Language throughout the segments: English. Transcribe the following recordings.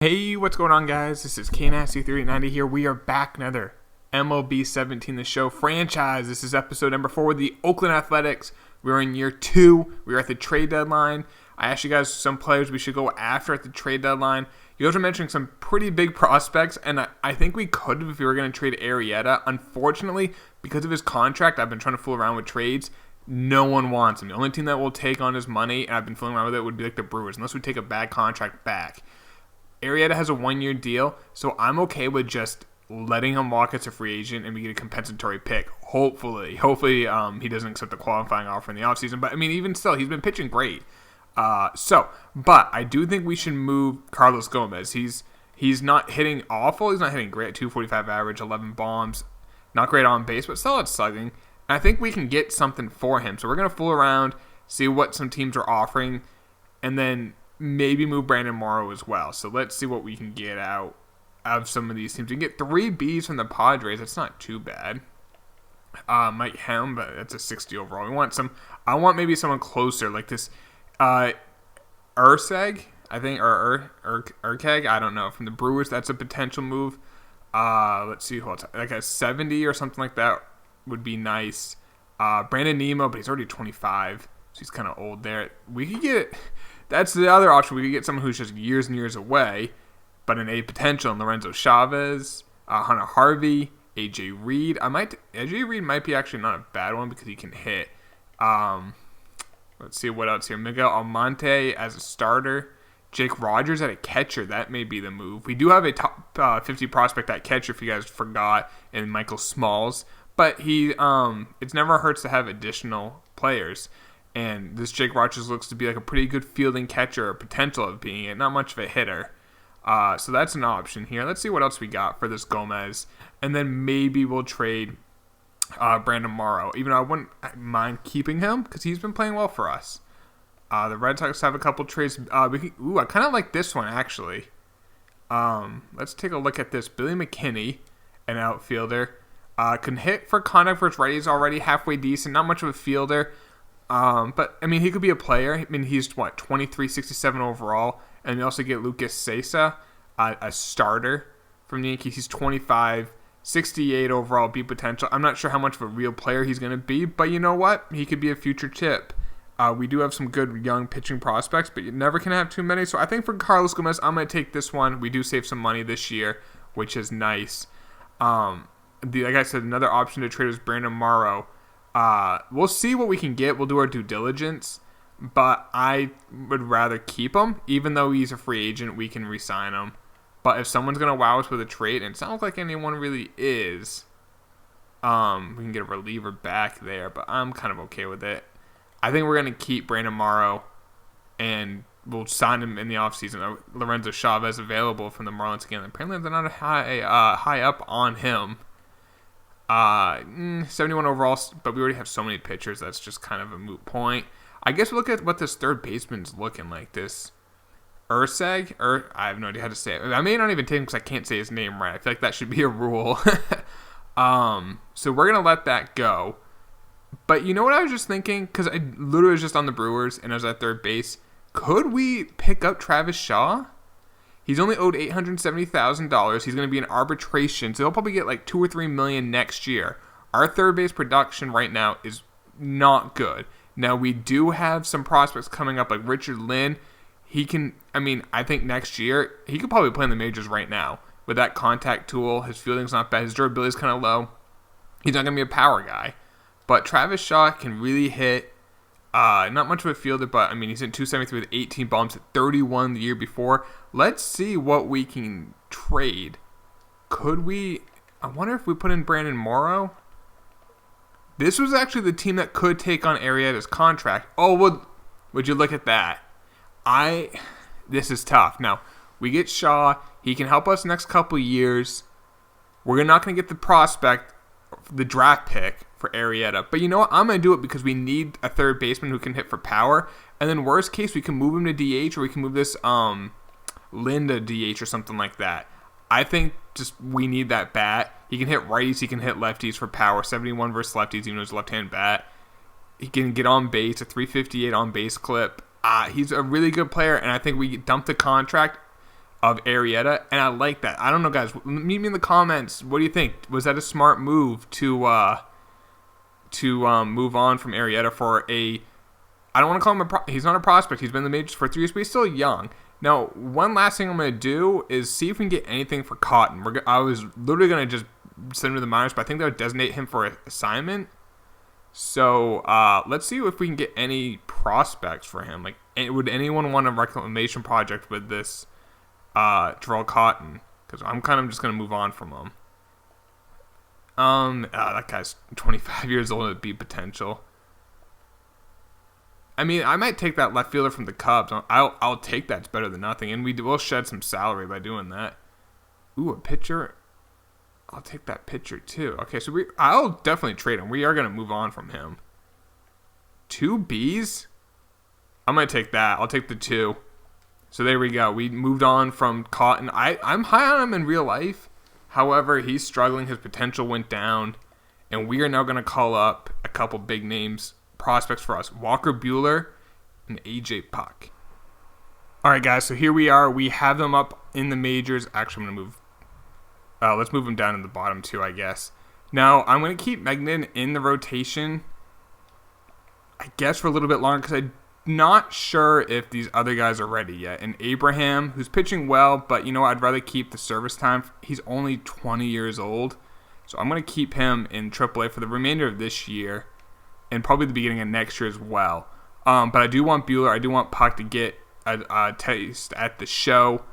Hey, what's going on, guys? This is KNasty390 here. We are back, another MLB 17, the show franchise. This is episode number 4 with the Oakland Athletics. We're in year 2. We're at the trade deadline. I asked you guys some players we should go after at the trade deadline. You guys are mentioning some pretty big prospects, and I think we could have if we were going to trade Arrieta. Unfortunately, because of his contract, I've been trying to fool around with trades. No one wants him. The only team that will take on his money, and I've been fooling around with it, would be like the Brewers, unless we take a bad contract back. Arrieta has a 1-year deal, so I'm okay with just letting him walk as a free agent and we get a compensatory pick. Hopefully, he doesn't accept the qualifying offer in the offseason. But I mean, even still, he's been pitching great. But I do think we should move Carlos Gomez. He's not hitting awful. He's not hitting great. 245 average, 11 bombs. Not great on base, but solid slugging. And I think we can get something for him. So we're gonna fool around, see what some teams are offering, and then maybe move Brandon Morrow as well. So let's see what we can get out of some of these teams. We can get 3 Bs from the Padres. That's not too bad. Mike Helm, but that's a 60 overall. I want maybe someone closer, like this Urseg, I think, or Urkeg, I don't know. From the Brewers, that's a potential move. Let's see who else. Like a 70 or something like that would be nice. Brandon Nemo, but he's already 25, so he's kind of old there. We could get... That's the other option. We could get someone who's just years and years away, but an A potential. And Lorenzo Chavez, Hunter Harvey, AJ Reed. AJ Reed might be actually not a bad one because he can hit. Let's see what else here. Miguel Almonte as a starter. Jake Rogers at a catcher. That may be the move. We do have a top 50 prospect at catcher, if you guys forgot, in Michael Smalls. But it never hurts to have additional players. And this Jake Rogers looks to be like a pretty good fielding catcher, or potential of being it. Not much of a hitter. So that's an option here. Let's see what else we got for this Gomez. And then maybe we'll trade Brandon Morrow. Even though I wouldn't mind keeping him because he's been playing well for us. The Red Sox have a couple trades. I kind of like this one, actually. Let's take a look at this. Billy McKinney, an outfielder. Can hit for contact versus righties already. Halfway decent. Not much of a fielder. But, I mean, he could be a player. I mean, he's, 23-67 overall. And we also get Lucas Sesa, a starter from the Yankees. He's 25-68 overall, B potential. I'm not sure how much of a real player he's going to be, but you know what? He could be a future chip. We do have some good young pitching prospects, but you never can have too many. So I think for Carlos Gomez, I'm going to take this one. We do save some money this year, which is nice. Like I said, another option to trade is Brandon Morrow. We'll see what we can get. We'll do our due diligence, but I would rather keep him. Even though he's a free agent, we can re-sign him. But if someone's going to wow us with a trade, and it sounds like anyone really is, we can get a reliever back there, but I'm kind of okay with it. I think we're going to keep Brandon Morrow, and we'll sign him in the offseason. Lorenzo Chavez available from the Marlins again. Apparently they're not high up on him. 71 overall, but we already have so many pitchers, that's just kind of a moot point. I guess we'll look at what this third baseman's looking like. This Urseg, I have no idea how to say it. I may not even take him because I can't say his name right. I feel like that should be a rule. So we're going to let that go. But you know what I was just thinking? Because I literally was just on the Brewers and I was at third base. Could we pick up Travis Shaw? He's only owed $870,000. He's going to be in arbitration, so he'll probably get like $2 or $3 million next year. Our third base production right now is not good. Now we do have some prospects coming up, like Richard Lynn. I think next year he could probably play in the majors right now with that contact tool. His fielding's not bad. His durability is kind of low. He's not going to be a power guy, but Travis Shaw can really hit. Not much of a fielder, but he's in 273 with 18 bombs at 31 the year before. Let's see what we can trade. I wonder if we put in Brandon Morrow. This was actually the team that could take on Arrieta's contract. Oh, would you look at that? This is tough. Now, we get Shaw. He can help us next couple years. We're not going to get the prospect, the draft pick for Arrieta. But you know what? I'm going to do it because we need a third baseman who can hit for power. And then worst case, we can move him to DH, or we can move this Linda DH or something like that. I think just we need that bat. He can hit righties. He can hit lefties for power. 71 versus lefties, even though he's a left-hand bat. He can get on base, a 358 on base clip. He's a really good player, and I think we dump the contract of Arrieta, and I like that. I don't know, guys. Meet me in the comments. What do you think? Was that a smart move to move on from Arrieta for a? I don't want to call him he's not a prospect. He's been in the majors for 3 years, but he's still young. Now, one last thing I'm going to do is see if we can get anything for Cotton. I was literally going to just send him to the minors, but I think that would designate him for an assignment. So let's see if we can get any prospects for him. Like, would anyone want a reclamation project with this Terrell Cotton? Because I'm kind of just going to move on from him. That guy's 25 years old at B potential. I mean, I might take that left fielder from the Cubs. I'll take that. It's better than nothing. And we'll shed some salary by doing that. Ooh, a pitcher. I'll take that pitcher too. Okay, so I'll definitely trade him. We are going to move on from him. 2 Bs? I'm going to take that. I'll take the 2. So there we go. We moved on from Cotton. I'm high on him in real life. However, he's struggling. His potential went down. And we are now going to call up a couple big names. Prospects for us, Walker Buehler and AJ Puck. All right, guys, so here we are. We have them up in the majors. Actually, I'm going to let's move them down in the bottom too, I guess. Now, I'm going to keep Megnan in the rotation, I guess, for a little bit longer because I'm not sure if these other guys are ready yet. And Abraham, who's pitching well, but, you know, I'd rather keep the service time. He's only 20 years old, so I'm going to keep him in AAA for the remainder of this year. And probably the beginning of next year as well. But I do want Buehler. I do want Puck to get a taste at the show.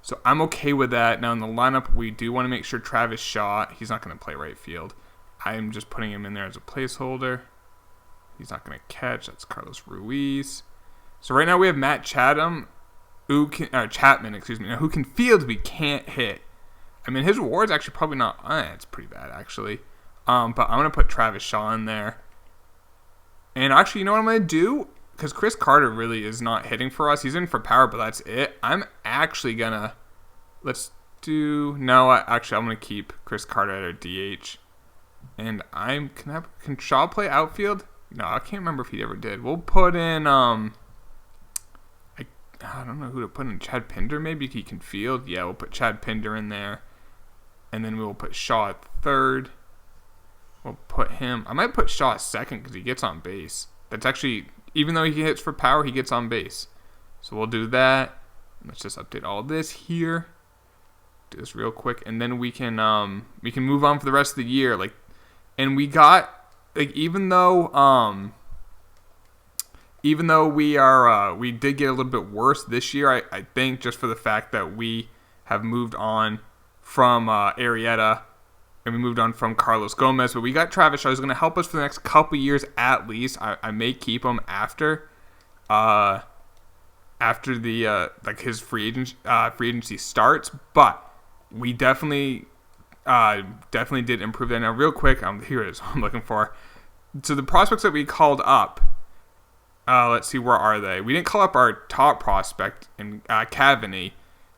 So I'm okay with that. Now in the lineup, we do want to make sure Travis Shaw, he's not going to play right field. I am just putting him in there as a placeholder. He's not going to catch. That's Carlos Ruiz. So right now we have Matt Chapman, who can field but can't hit. I mean, his WAR is actually probably not. It's pretty bad actually. But I'm going to put Travis Shaw in there. And actually, you know what I'm going to do? Because Chris Carter really is not hitting for us. He's in for power, but that's it. I'm actually going to... I'm going to keep Chris Carter at our DH. And can Shaw play outfield? No, I can't remember if he ever did. We'll put in... I don't know who to put in. Chad Pinder, maybe he can field. Yeah, we'll put Chad Pinder in there. And then we'll put Shaw at third. We'll put him... I might put Shaw at second because he gets on base. That's actually... Even though he hits for power, he gets on base. So we'll do that. Let's just update all this here. Do this real quick. And then we can move on for the rest of the year. And we got... even though we did get a little bit worse this year, I think just for the fact that we have moved on from Arrieta, and we moved on from Carlos Gomez, but we got Travis Shaw, who's going to help us for the next couple years at least. I may keep him after the his free agency starts, but we definitely did improve that. Now, real quick, here it is. I'm looking for. So the prospects that we called up. Let's see, where are they? We didn't call up our top prospect in Cavaney.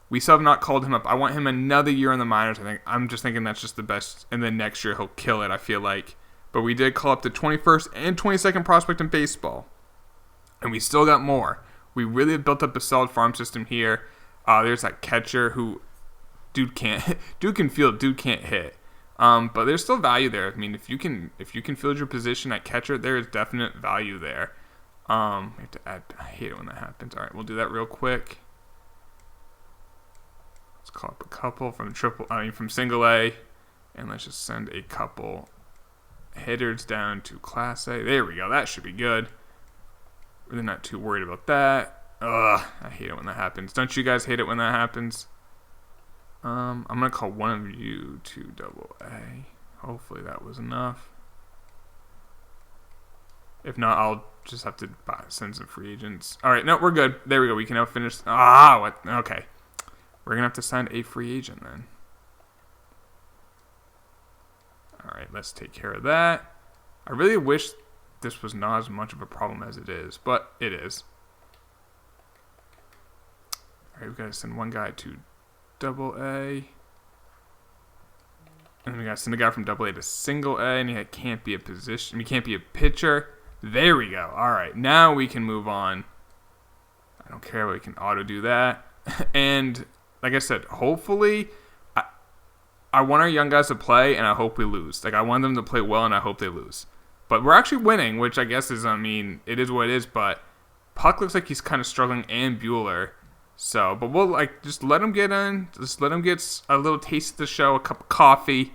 We still have not called him up. I want him another year in the minors. I'm just thinking that's just the best. And then next year he'll kill it, I feel like. But we did call up the 21st and 22nd prospect in baseball. And we still got more. We really have built up a solid farm system here. There's that catcher who dude can field, dude can't hit. But there's still value there. I mean, if you can field your position at catcher, there is definite value there. We have to add. I hate it when that happens. All right, we'll do that real quick. Let's call up a couple from single A, and let's just send a couple hitters down to Class A. There we go. That should be good. Really not too worried about that. Ugh, I hate it when that happens. Don't you guys hate it when that happens? I'm gonna call one of you to Double A. Hopefully that was enough. If not, I'll just have to send some free agents. All right, no, we're good. There we go. We can now finish. What? Okay. We're going to have to sign a free agent then. All right, let's take care of that. I really wish this was not as much of a problem as it is, but it is. All right, we've got to send one guy to Double A. And then we got to send a guy from Double A to Single A, and he can't be a position. He can't be a pitcher. There we go. All right, now we can move on. I don't care. We can auto do that. And like I said, hopefully, I want our young guys to play, and I hope we lose. Like, I want them to play well, and I hope they lose. But we're actually winning, which I guess is, it is what it is. But Puck looks like he's kind of struggling, and Bueller. So, but we'll, just let him get in. Just let him get a little taste of the show, a cup of coffee.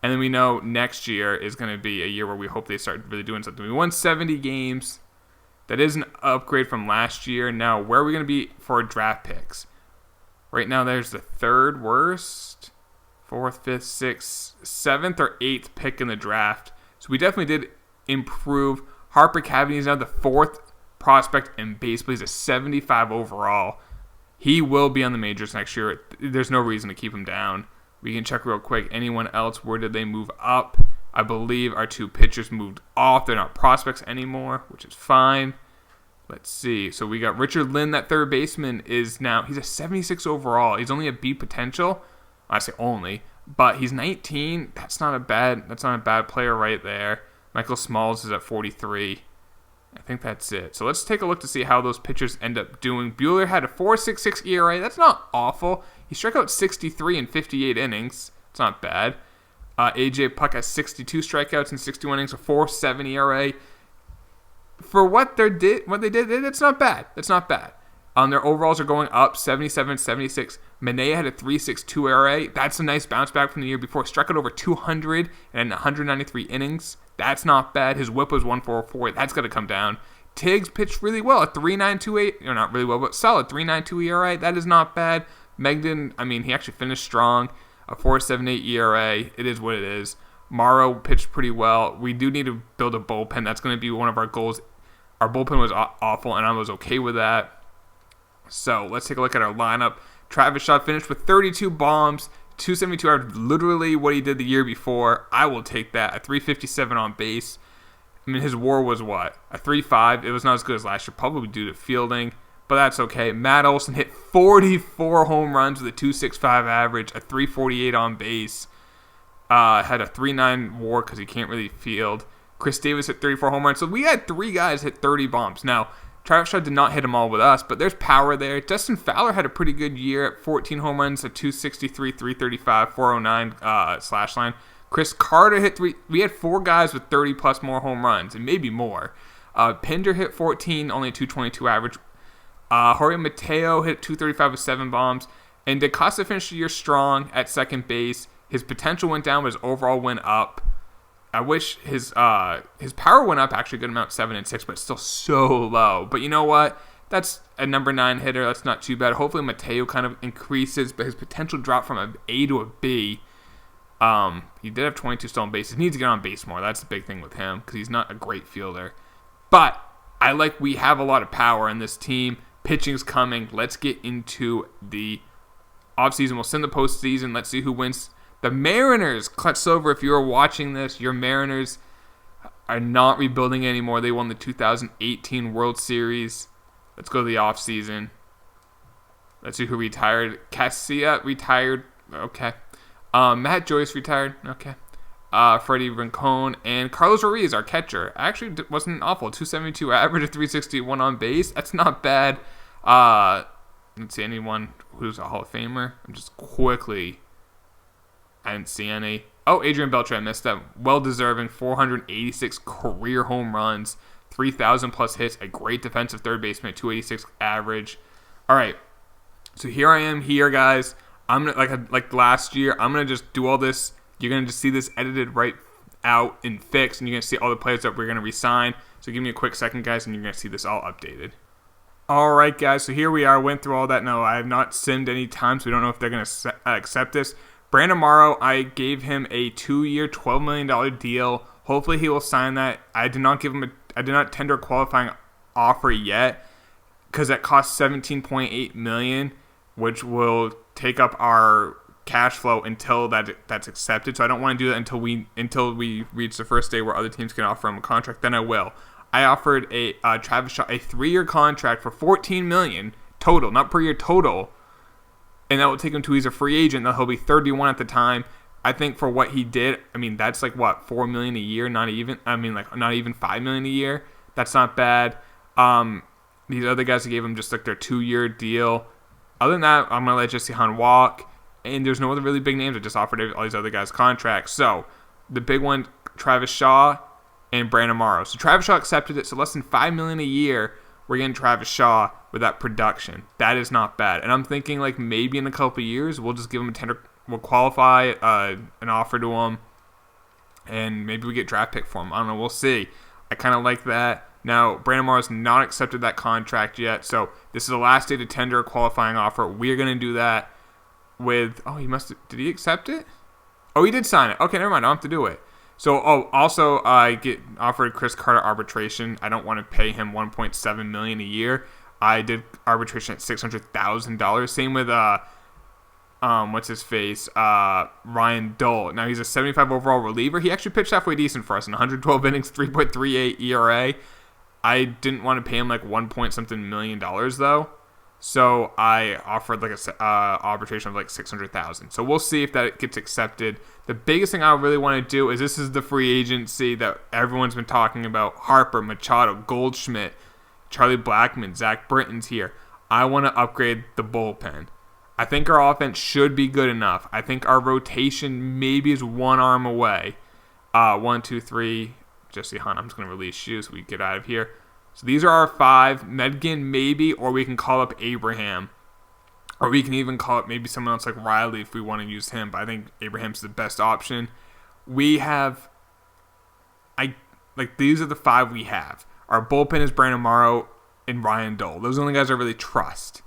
And then we know next year is going to be a year where we hope they start really doing something. We won 70 games. That is an upgrade from last year. Now, where are we going to be for draft picks? Right now, there's the third worst, 4th, 5th, 6th, 7th, or 8th pick in the draft. So we definitely did improve. Harper Cavaney is now the 4th prospect in baseball. He's a 75 overall. He will be on the majors next year. There's no reason to keep him down. We can check real quick. Anyone else? Where did they move up? I believe our 2 pitchers moved off. They're not prospects anymore, which is fine. Let's see. So we got Richard Lynn, that third baseman, he's a 76 overall. He's only a B potential. I say only, but he's 19. That's not a bad player right there. Michael Smalls is at 43. I think that's it. So let's take a look to see how those pitchers end up doing. Bueller had a 4.66 ERA. That's not awful. He struck out 63 in 58 innings. It's not bad. AJ Puck has 62 strikeouts in 61 innings, a 4.7 ERA. For what they did, it's not bad. That's not bad. Their overalls are going up, 77, 76. Manea had a 3.62 ERA. That's a nice bounce back from the year before. Struck out over 200 and 193 innings. That's not bad. His whip was 1.44. That's got to come down. Tiggs pitched really well, a 3.928. Not really well, but solid 3.92 ERA. That is not bad. Megden, he actually finished strong, a 4.78 ERA. It is what it is. Morrow pitched pretty well. We do need to build a bullpen. That's going to be one of our goals. Our bullpen was awful, and I was okay with that. So let's take a look at our lineup. Travis Shaw finished with 32 bombs, 272 average, literally what he did the year before. I will take that. A 357 on base. His WAR was what? A 3.5. It was not as good as last year, probably due to fielding, but that's okay. Matt Olson hit 44 home runs with a 2.65 average, a 3.48 on base. Had a 3.9 WAR because he can't really field. Chris Davis hit 34 home runs. So we had 3 guys hit 30 bombs. Now, Travis Shaw did not hit them all with us, but there's power there. Dustin Fowler had a pretty good year at 14 home runs, a 263, 335, 409 slash line. Chris Carter hit 3. We had 4 guys with 30 plus more home runs, and maybe more. Pinder hit 14, only a 222 average. Jorge Mateo hit 235 with 7 bombs. And DaCosta finished the year strong at second base. His potential went down, but his overall went up. I wish his power went up actually a good amount, 7 and 6, but it's still so low. But you know what? That's a number 9 hitter. That's not too bad. Hopefully Mateo kind of increases, but his potential dropped from an A to a B. He did have 22 stolen bases. He needs to get on base more. That's the big thing with him because he's not a great fielder. But we have a lot of power in this team. Pitching's coming. Let's get into the offseason. We'll send the postseason. Let's see who wins. The Mariners, Clutch Silver, if you are watching this, your Mariners are not rebuilding anymore. They won the 2018 World Series. Let's go to the offseason. Let's see who retired. Casilla retired. Okay. Matt Joyce retired. Okay. Freddie Rincon and Carlos Ruiz, our catcher. Actually, wasn't awful. 272 average, a 361 on base. That's not bad. Let's see anyone who's a Hall of Famer. I'm just quickly... I didn't see any. Oh, Adrian Beltre, I missed that. Well-deserving, 486 career home runs, 3,000 plus hits, a great defensive third baseman, 286 average. All right, so here I am here, guys. I'm gonna like last year. I'm gonna just do all this. You're gonna just see this edited right out and fixed, and you're gonna see all the players that we're gonna re-sign. So give me a quick second, guys, and you're gonna see this all updated. All right, guys. So here we are. Went through all that. No, I have not simmed any time, so we don't know if they're gonna accept this. Brandon Morrow, I gave him a 2-year, $12 million deal. Hopefully he will sign that. I did not tender a qualifying offer yet because that costs $17.8 million, which will take up our cash flow until that's accepted. So I don't want to do that until we reach the first day where other teams can offer him a contract. Then I will. I offered Travis Shaw a 3-year contract for $14 million total, not per year, total. And that will take him to he's a free agent. He'll be 31 at the time. I think for what he did, that's like what, $4 million a year, not even $5 million a year. That's not bad. These other guys, I gave him just like their 2-year deal. Other than that, I'm going to let Jesse Hahn walk. And there's no other really big names. I just offered all these other guys contracts. So the big one, Travis Shaw and Brandon Morrow. So Travis Shaw accepted it. So less than $5 million a year, we're getting Travis Shaw with that production. That is not bad. And I'm thinking like maybe in a couple of years, we'll just give him a tender. We'll qualify an offer to him. And maybe we get draft pick for him. I don't know. We'll see. I kind of like that. Now, Brandon Morrow's not accepted that contract yet. So this is the last day to tender a qualifying offer. We're going to do that with... Oh, did he accept it? Oh, he did sign it. Okay, never mind. I don't have to do it. So, also, I get offered Chris Carter arbitration. I don't want to pay him $1.7 million a year. I did arbitration at $600,000. Same with what's his face? Ryan Dole. Now he's a 75 overall reliever. He actually pitched halfway decent for us in 112 innings, 3.38 ERA. I didn't want to pay him like $1 million though. So I offered like a arbitration of like $600,000. So we'll see if that gets accepted. The biggest thing I really want to do is this is the free agency that everyone's been talking about. Harper, Machado, Goldschmidt, Charlie Blackmon, Zach Britton's here. I want to upgrade the bullpen. I think our offense should be good enough. I think our rotation maybe is one arm away. 1, 2, 3. Jesse Hunt. I'm just going to release you so we get out of here. So these are our 5. Medgin maybe, or we can call up Abraham. Or we can even call up maybe someone else like Riley if we want to use him. But I think Abraham's the best option. We have... these are the 5 we have. Our bullpen is Brandon Morrow and Ryan Dole. Those are the only guys I really trust.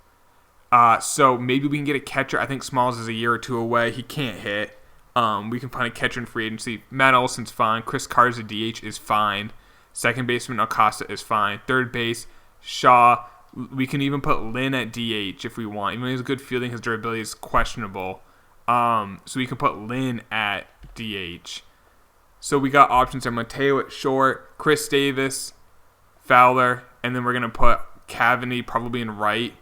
So maybe we can get a catcher. I think Smalls is a year or 2 away. He can't hit. We can find a catcher in free agency. Matt Olson's fine. Chris Carter's a DH is fine. Second baseman Acosta is fine. Third base, Shaw. We can even put Lynn at DH if we want. Even though he's a good fielding, his durability is questionable. So we can put Lynn at DH. So we got options there. Mateo at short, Chris Davis, Fowler, and then we're going to put Cavaney probably in right.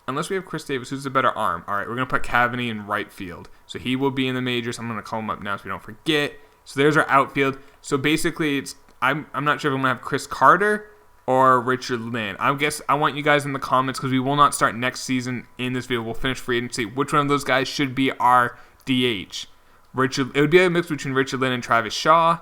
Unless we have Chris Davis, who's the better arm. All right, we're going to put Cavaney in right field. So he will be in the majors. I'm going to call him up now so we don't forget. So there's our outfield. So basically, I'm not sure if I'm going to have Chris Carter or Richard Lynn. I want you guys in the comments because we will not start next season in this video. We'll finish free agency. Which one of those guys should be our DH? It would be a mix between Richard Lynn and Travis Shaw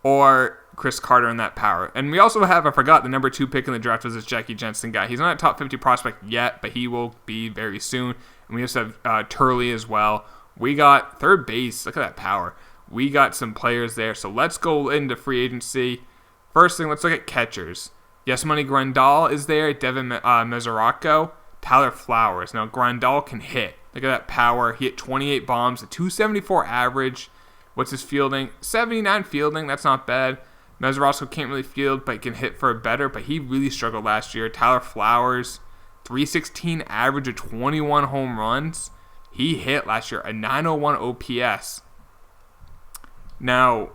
or Chris Carter in that power. And we also have, I forgot, the number 2 pick in the draft was this Jackie Jensen guy. He's not a top 50 prospect yet, but he will be very soon. And we also have Turley as well. We got third base. Look at that power. We got some players there. So let's go into free agency. First thing, let's look at catchers. Yes Money Grandal is there. Devin Mesoraco. Tyler Flowers. Now, Grandal can hit. Look at that power. He hit 28 bombs, a 274 average. What's his fielding? 79 fielding. That's not bad. Mesoraco can't really field, but can hit for a better. But he really struggled last year. Tyler Flowers, 316 average of 21 home runs. He hit last year a 901 OPS. Now,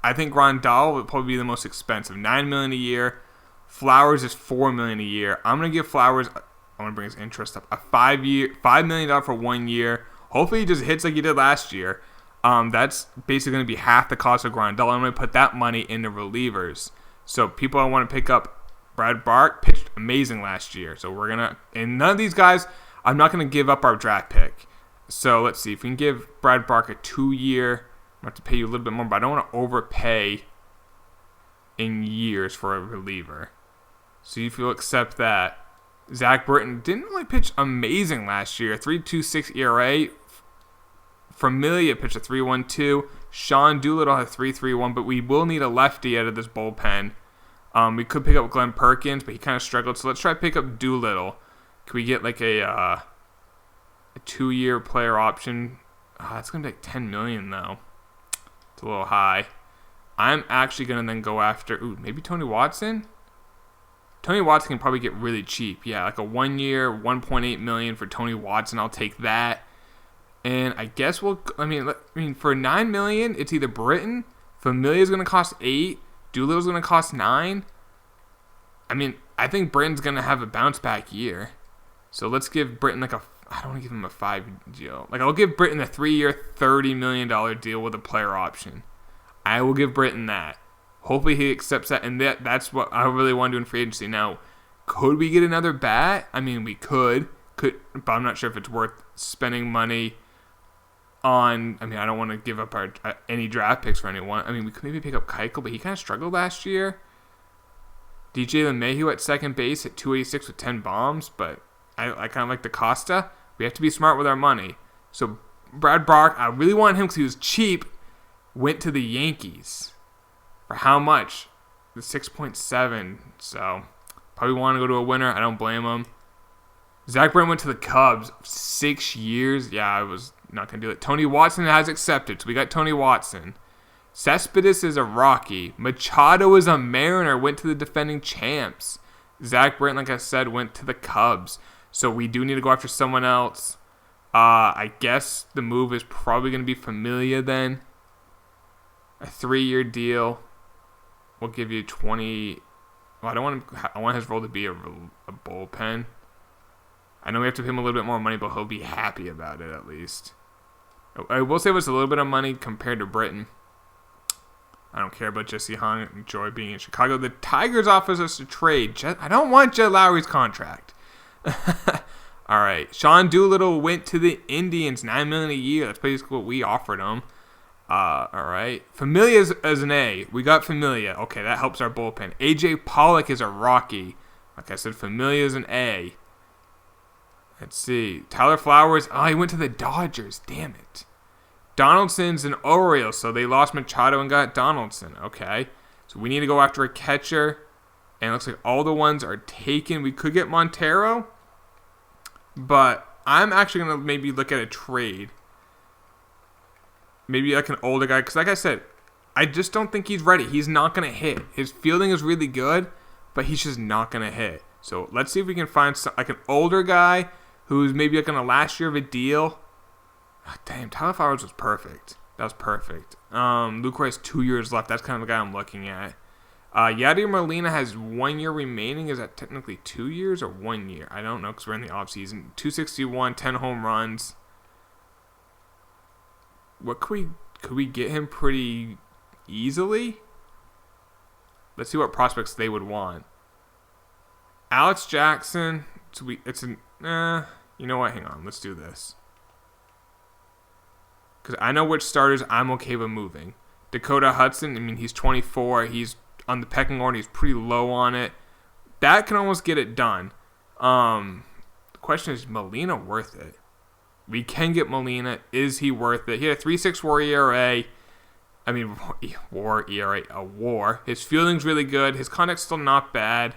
I think Grandal would probably be the most expensive. $9 million a year. Flowers is $4 million a year. I'm gonna give Flowers. I want to bring his interest up. $5 million for 1 year. Hopefully he just hits like he did last year. That's basically going to be half the cost of Grandal. I'm going to put that money into relievers. So people I want to pick up, Brad Bark pitched amazing last year. So we're going to, and none of these guys, I'm not going to give up our draft pick. So let's see if we can give Brad Bark a 2-year. I'm going to have to pay you a little bit more, but I don't want to overpay in years for a reliever. So if you'll accept that. Zach Britton didn't really pitch amazing last year. 3.26 ERA. Familia pitched a 3.12. Sean Doolittle had 3.31, but we will need a lefty out of this bullpen. We could pick up Glenn Perkins, but he kind of struggled. So let's try to pick up Doolittle. Can we get like a 2-year player option? It's going to be like $10 million though. It's a little high. I'm actually going to then go after, maybe Tony Watson? Tony Watson can probably get really cheap. Yeah, like a 1-year, $1.8 million for Tony Watson. I'll take that. And I guess for $9 million, it's either Britton, Familia's going to cost $8, Doolittle's going to cost $9. I think Britton's going to have a bounce back year. So let's give Britton I don't want to give him a 5 deal. I'll give Britton a 3-year, $30 million deal with a player option. I will give Britton that. Hopefully he accepts that, and that's what I really want to do in free agency. Now, could we get another bat? We could. But I'm not sure if it's worth spending money on. I mean, I don't want to give up any draft picks for anyone. I mean, we could maybe pick up Keuchel, but he kind of struggled last year. DJ LeMahieu at second base at 286 with 10 bombs, but I kind of like DaCosta. We have to be smart with our money. So Brad Brock, I really wanted him because he was cheap, went to the Yankees. For how much? The 6.7. So probably want to go to a winner. I don't blame him. Zach Britton went to the Cubs. 6 years. Yeah, I was not going to do it. Tony Watson has accepted. So we got Tony Watson. Cespedes is a Rocky. Machado is a Mariner. Went to the defending champs. Zach Britton, like I said, went to the Cubs. So we do need to go after someone else. I guess the move is probably going to be Familia then. A 3-year deal. We'll give you 20. Well, I want his role to be a bullpen. I know we have to pay him a little bit more money, but he'll be happy about it at least. I will save us a little bit of money compared to Britain. I don't care about Jesse Hahn. Enjoy being in Chicago. The Tigers offers us a trade. I don't want Jed Lowry's contract. All right. Sean Doolittle went to the Indians. $9 million a year. That's basically what we offered him. All right. Familia as an A. We got Familia. Okay, that helps our bullpen. AJ Pollock is a Rocky. Like I said, Familia is an A. Let's see. Tyler Flowers. Oh, he went to the Dodgers. Damn it. Donaldson's an Oriole, so they lost Machado and got Donaldson. Okay. So we need to go after a catcher. And it looks like all the ones are taken. We could get Montero. But I'm actually going to maybe look at a trade. Maybe like an older guy. Because like I said, I just don't think he's ready. He's not going to hit. His fielding is really good, but he's just not going to hit. So let's see if we can find like an older guy who's maybe like on the last year of a deal. Oh, damn, Tyler Flowers was perfect. That was perfect. Lucroy has 2 years left. That's kind of the guy I'm looking at. Yadier Molina has 1 year remaining. Is that technically 2 years or 1 year? I don't know because we're in the offseason. 261, 10 home runs. What could we get him pretty easily? Let's see what prospects they would want. Alex Jackson. You know what? Hang on. Let's do this. Because I know which starters I'm okay with moving. Dakota Hudson, I mean, he's 24. He's on the pecking order. He's pretty low on it. That can almost get it done. The question is Molina worth it? We can get Molina. Is he worth it? He had a 3.64 ERA. I mean, WAR ERA, a WAR. His fielding's really good. His contact's still not bad.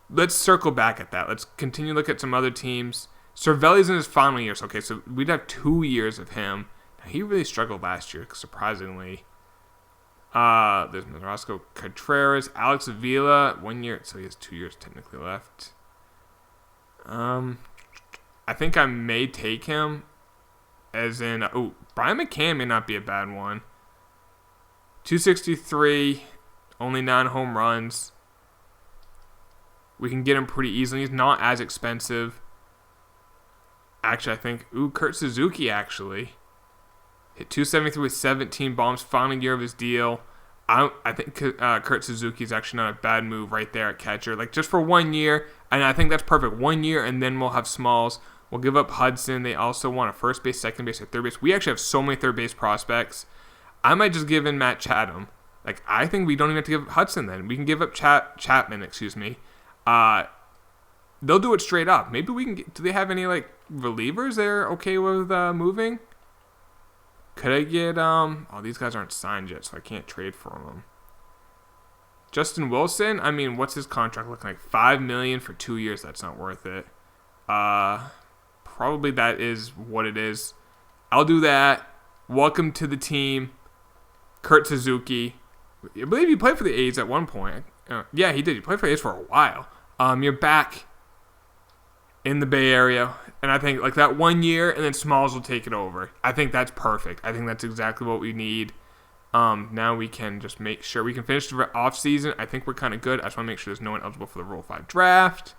Let's circle back at that. Let's continue to look at some other teams. Cervelli's in his final years. Okay, so we'd have 2 years of him. Now, he really struggled last year, surprisingly. There's Roscoe Contreras, Alex Avila, 1 year. So he has 2 years technically left. I think I may take him as in... Brian McCann may not be a bad one. 263, only 9 home runs. We can get him pretty easily. He's not as expensive. Actually, I think... Kurt Suzuki, actually. Hit 273 with 17 bombs. Final year of his deal. I think Kurt Suzuki is actually not a bad move right there at catcher. Like, just for 1 year. And I think that's perfect. 1 year, and then we'll have Smalls. We'll give up Hudson. They also want a first base, second base, or third base. We actually have so many third base prospects. I might just give in Matt Chatham. Like, I think we don't even have to give Hudson then. We can give up Chapman, excuse me. They'll do it straight up. Maybe we can get... Do they have any, like, relievers they're okay with moving? Could I get... these guys aren't signed yet, so I can't trade for them. Justin Wilson? I mean, what's his contract looking like? $5 million for 2 years. That's not worth it. Probably that is what it is. I'll do that. Welcome to the team. Kurt Suzuki. I believe he played for the A's at one point. Yeah, he did. He played for the A's for a while. You're back in the Bay Area. And I think like that 1 year and then Smalls will take it over. I think that's perfect. I think that's exactly what we need. Now we can just make sure we can finish the offseason. I think we're kind of good. I just want to make sure there's no one eligible for the Rule 5 draft.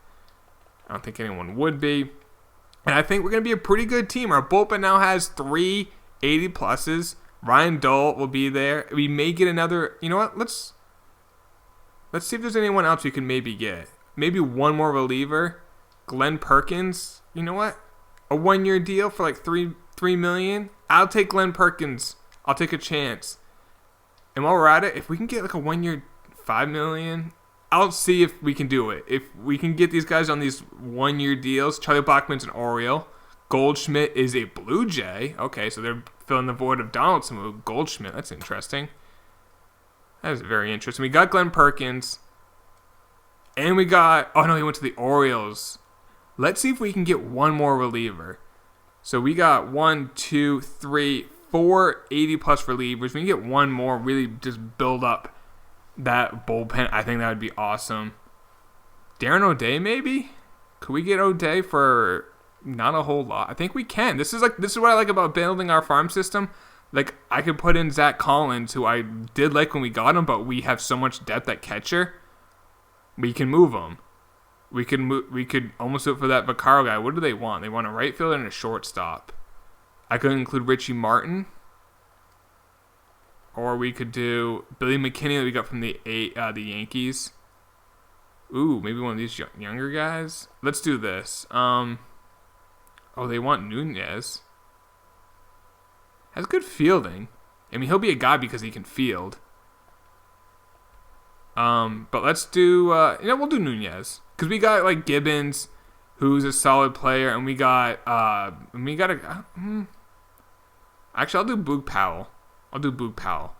I don't think anyone would be. And I think we're going to be a pretty good team. Our bullpen now has 3 80-pluses. Ryan Dull will be there. We may get another... You know what? Let's see if there's anyone else we can maybe get. Maybe one more reliever. Glenn Perkins. you know what? A 1-year deal for like $3 million. I'll take Glenn Perkins. I'll take a chance. And while we're at it, if we can get like a 1-year $5 million, I'll see if we can do it. If we can get these guys on these 1-year deals, Charlie Blackmon's an Oriole. Goldschmidt is a Blue Jay. Okay, so they're filling the void of Donaldson with Goldschmidt. That's interesting. That is very interesting. We got Glenn Perkins. And we got... Oh, no, he went to the Orioles. Let's see if we can get one more reliever. So we got 1, 2, 3, 4 80-plus relievers. We can get one more, really just build up that bullpen. I think that would be awesome. Darren O'Day, maybe? Could we get O'Day for not a whole lot? I think we can. This is what I like about building our farm system. Like, I could put in Zach Collins, who I did like when we got him, but we have so much depth at catcher. We can move him. We could almost do it for that Vaccaro guy. What do they want? They want a right fielder and a shortstop. I could include Richie Martin. Or we could do Billy McKinney that we got from the Yankees. Ooh, maybe one of these younger guys. Let's do this. Oh, they want Nunez. Has good fielding. I mean, he'll be a guy because he can field. But let's do, we'll do Nunez. Because we got, like, Gibbons, who's a solid player, and we got, actually, I'll do Boog Powell.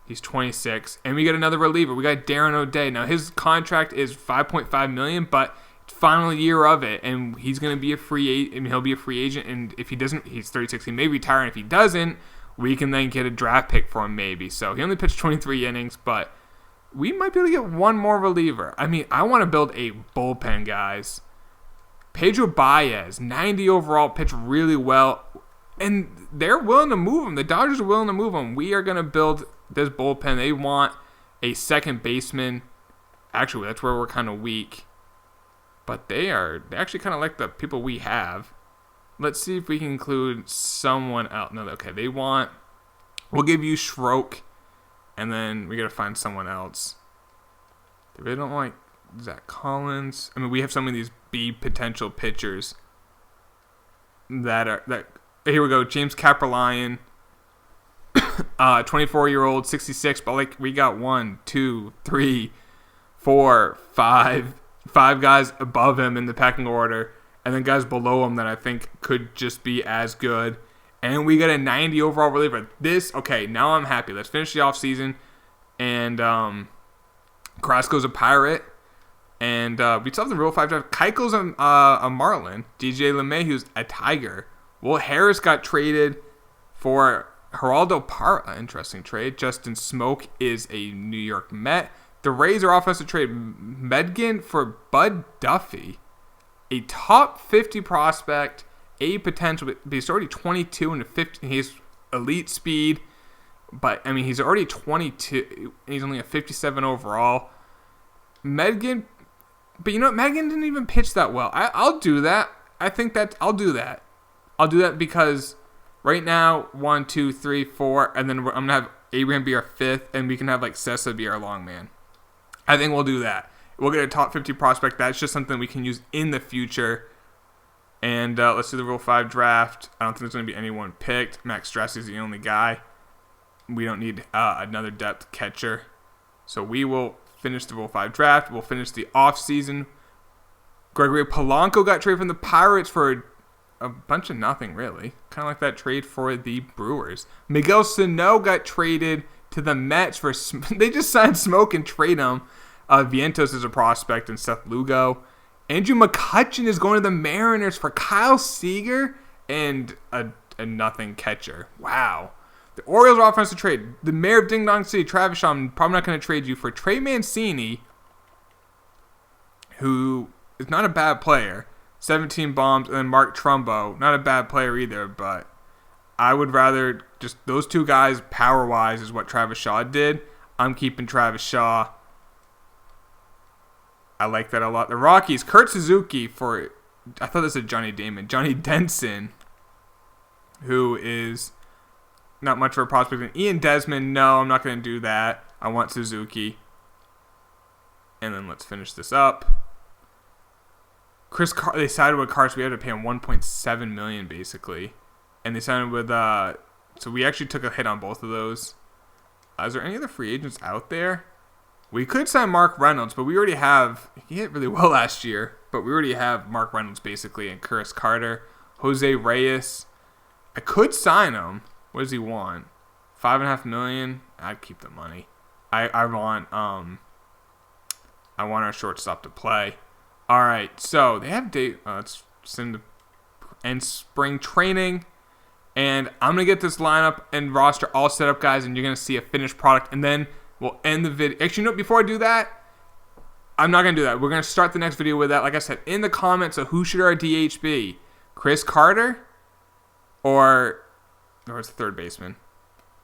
He's 26. And we got another reliever. We got Darren O'Day. Now, his contract is $5.5 million, but it's final year of it, and he's going to be a free agent. I mean, he'll be a free agent, and if he doesn't, he's 36. He may retire, and if he doesn't, we can then get a draft pick for him, maybe. So, he only pitched 23 innings, but we might be able to get one more reliever. I mean, I want to build a bullpen, guys. Pedro Baez, 90 overall, pitched really well. And they're willing to move him. The Dodgers are willing to move him. We are going to build this bullpen. They want a second baseman. Actually, that's where we're kind of weak. But they actually kind of like the people we have. Let's see if we can include someone else. No, okay, we'll give you Schrock. And then we got to find someone else. They really don't like Zach Collins. I mean, we have some of these B potential pitchers that here we go. James Kapralian, 24-year-old, 66. But like we got 1, 2, 3, 4, 5 guys above him in the pecking order, and then guys below him that I think could just be as good. And we got a 90 overall reliever. Okay, now I'm happy. Let's finish the offseason. And Carrasco's a Pirate. And we still have the Rule 5 draft. Keuchel's a Marlin. DJ LeMahieu's a Tiger. Will Harris got traded for Geraldo Parra. Interesting trade. Justin Smoke is a New York Met. The Rays are offensive trade Medgin for Bud Duffy. A top 50 prospect. A potential, but he's already 22 and 15. He's elite speed, but I mean he's already 22. And he's only a 57 overall. Medgin, but you know what? Medgin didn't even pitch that well. I'll do that. I'll do that. I'll do that because right now 1, 2, 3, 4, and then I'm gonna have Abraham be our 5th, and we can have like Sessa be our long man. I think we'll do that. We'll get a top 50 prospect. That's just something we can use in the future. And let's do the Rule 5 draft. I don't think there's going to be anyone picked. Max Stress is the only guy. We don't need another depth catcher. So we will finish the Rule 5 draft. We'll finish the offseason. Gregory Polanco got traded from the Pirates for a bunch of nothing, really. Kind of like that trade for the Brewers. Miguel Sano got traded to the Mets for... They just signed Smoke and trade him. Vientos is a prospect and Seth Lugo. Andrew McCutchen is going to the Mariners for Kyle Seager and a nothing catcher. Wow. The Orioles are offensive trade. The mayor of Ding Dong City, Travis Shaw, I'm probably not going to trade you for Trey Mancini, who is not a bad player. 17 bombs. And then Mark Trumbo, not a bad player either, but I would rather just those two guys power-wise is what Travis Shaw did. I'm keeping Travis Shaw. I like that a lot. The Rockies, Kurt Suzuki for, I thought this was Johnny Damon. Johnny Denson, who is not much of a prospect. And Ian Desmond, no, I'm not going to do that. I want Suzuki. And then let's finish this up. They sided with Carter, so we had to pay him $1.7 million basically, and they signed with so we actually took a hit on both of those. Is there any other free agents out there? We could sign Mark Reynolds, but we already have. He hit really well last year, but we already have Mark Reynolds basically and Chris Carter, Jose Reyes. I could sign him. What does he want? $5.5 million. I'd keep the money. I want our shortstop to play. All right, so they have let's send the end spring training, and I'm gonna get this lineup and roster all set up, guys, and you're gonna see a finished product, and then we'll end the video. Actually, no, before I do that, I'm not gonna do that. We're gonna start the next video with that. Like I said, in the comments, so who should our DH be? Chris Carter, or it's the third baseman.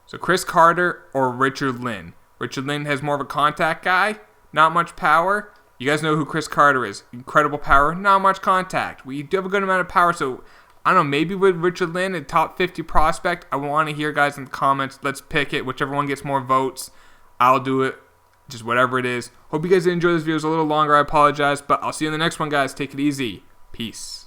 So Chris Carter or Richard Lynn. Richard Lynn has more of a contact guy, not much power. You guys know who Chris Carter is. Incredible power, not much contact. We do have a good amount of power, so I don't know, maybe with Richard Lynn, a top 50 prospect. I want to hear guys in the comments. Let's pick it. Whichever one gets more votes, I'll do it. Just whatever it is. Hope you guys enjoy this video. It's a little longer. I apologize, but I'll see you in the next one, guys. Take it easy. Peace.